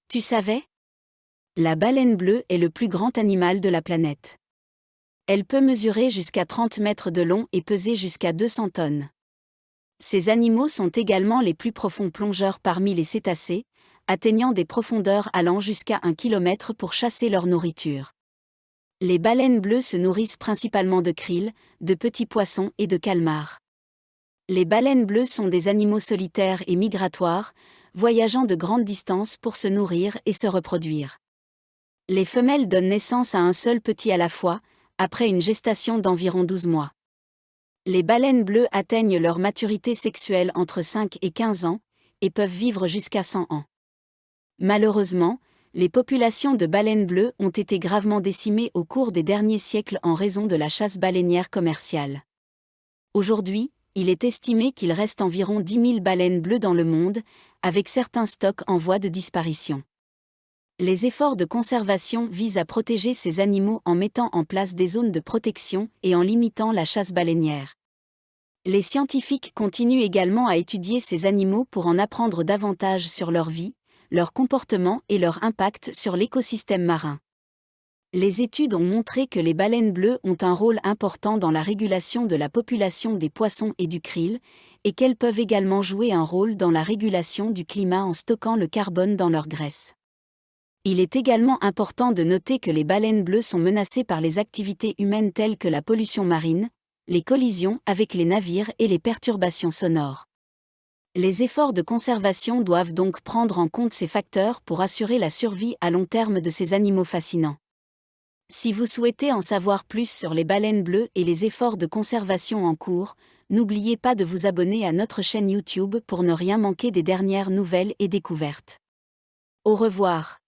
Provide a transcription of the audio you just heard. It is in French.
Tu savais? La baleine bleue est le plus grand animal de la planète. Elle peut mesurer jusqu'à 30 mètres de long et peser jusqu'à 200 tonnes. Ces animaux sont également les plus profonds plongeurs parmi les cétacés, atteignant des profondeurs allant jusqu'à 1 kilomètre pour chasser leur nourriture. Les baleines bleues se nourrissent principalement de krill, de petits poissons et de calmars. Les baleines bleues sont des animaux solitaires et migratoires, voyageant de grandes distances pour se nourrir et se reproduire. Les femelles donnent naissance à un seul petit à la fois, après une gestation d'environ 12 mois. Les baleines bleues atteignent leur maturité sexuelle entre 5 et 15 ans, et peuvent vivre jusqu'à 100 ans. Malheureusement, les populations de baleines bleues ont été gravement décimées au cours des derniers siècles en raison de la chasse baleinière commerciale. Aujourd'hui, il est estimé qu'il reste environ 10 000 baleines bleues dans le monde, avec certains stocks en voie de disparition. Les efforts de conservation visent à protéger ces animaux en mettant en place des zones de protection et en limitant la chasse baleinière. Les scientifiques continuent également à étudier ces animaux pour en apprendre davantage sur leur vie, leur comportement et leur impact sur l'écosystème marin. Les études ont montré que les baleines bleues ont un rôle important dans la régulation de la population des poissons et du krill, et qu'elles peuvent également jouer un rôle dans la régulation du climat en stockant le carbone dans leur graisse. Il est également important de noter que les baleines bleues sont menacées par les activités humaines telles que la pollution marine, les collisions avec les navires et les perturbations sonores. Les efforts de conservation doivent donc prendre en compte ces facteurs pour assurer la survie à long terme de ces animaux fascinants. Si vous souhaitez en savoir plus sur les baleines bleues et les efforts de conservation en cours, n'oubliez pas de vous abonner à notre chaîne YouTube pour ne rien manquer des dernières nouvelles et découvertes. Au revoir.